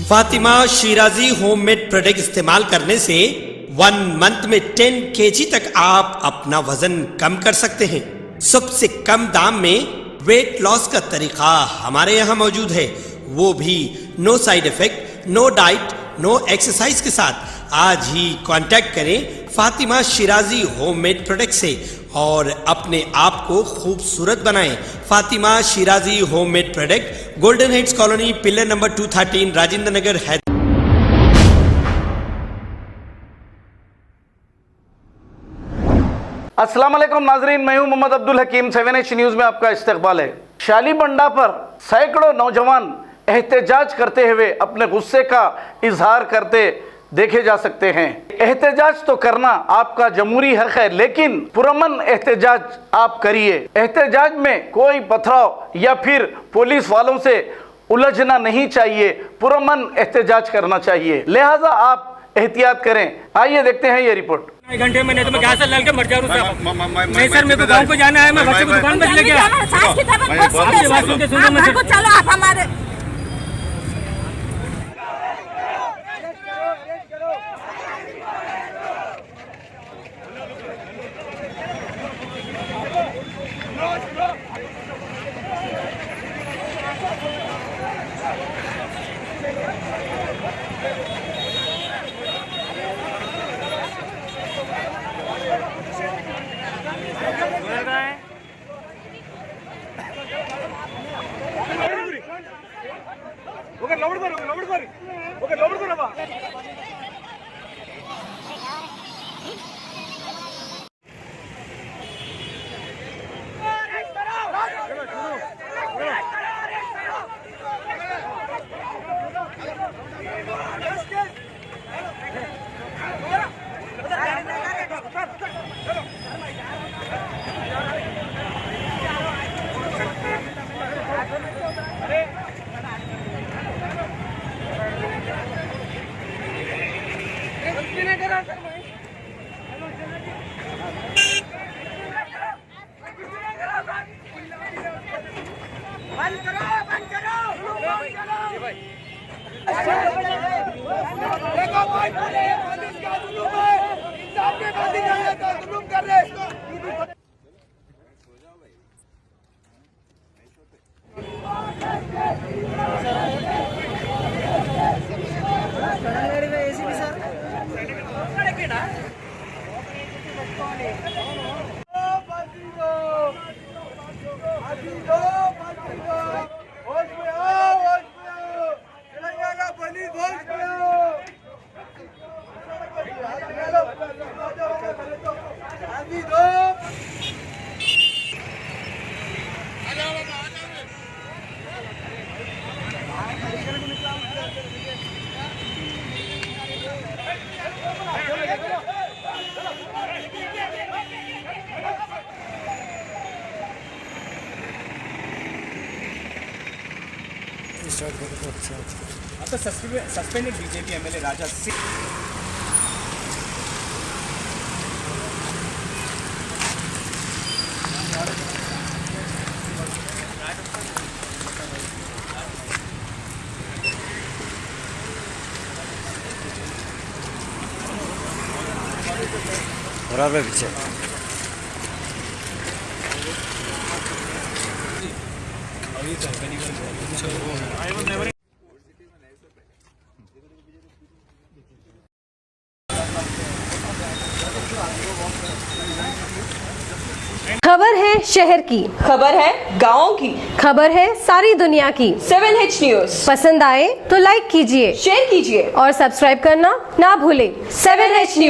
Fatima Shirazi homemade product इस्तेमाल करने से 1 मंथ में 10 kg तक आप अपना वजन कम कर सकते हैं। सबसे कम दाम में वेट लॉस का तरीका हमारे यहाँ मौजूद है, वो भी no side effect, no diet, no exercise के साथ। आज ही कांटेक्ट करें फातिमा शिराजी होममेड प्रोडक्ट से और अपने आप को खूबसूरत बनाएं। Fatima Shirazi homemade product, golden heads colony, pillar number 213, Rajendra Nagar, Hyderabad. अस्सलाम वालेकुम नाजरीन, मैं हूं मोहम्मद अब्दुल हकीम। 7H न्यूज़ में आपका इस्तकबाल है। शालीबंडा पर सैकड़ों नौजवान एहतजाज करते हुए अपने गुस्से का इजहार करते देखे जा सकते हैं। एहतजाज तो करना आपका जमहूरी हक है, लेकिन पुरअमन एहतजाज आप करिए। एहतजाज में कोई पथराव या फिर पुलिस वालों से उलझना नहीं चाहिए, पुरअमन एहतजाज करना चाहिए। लिहाजा आप एहतियात करें। आइए देखते हैं ये रिपोर्ट। 1 घंटे में नहीं तो मैं गैस डाल के मर जाऊँ नहीं सर, मेरे को गाँव को जाना है, मैं बच्चे को दुकान पर लेके चलो आप हमारे। तो suspended BJP MLA Raja Singh बराबर पीछे खबर है शहर की, खबर है गाँव की, खबर है सारी दुनिया की। 7H न्यूज़ पसंद आए तो लाइक कीजिए, शेयर कीजिए और सब्सक्राइब करना ना भूलें। 7H news.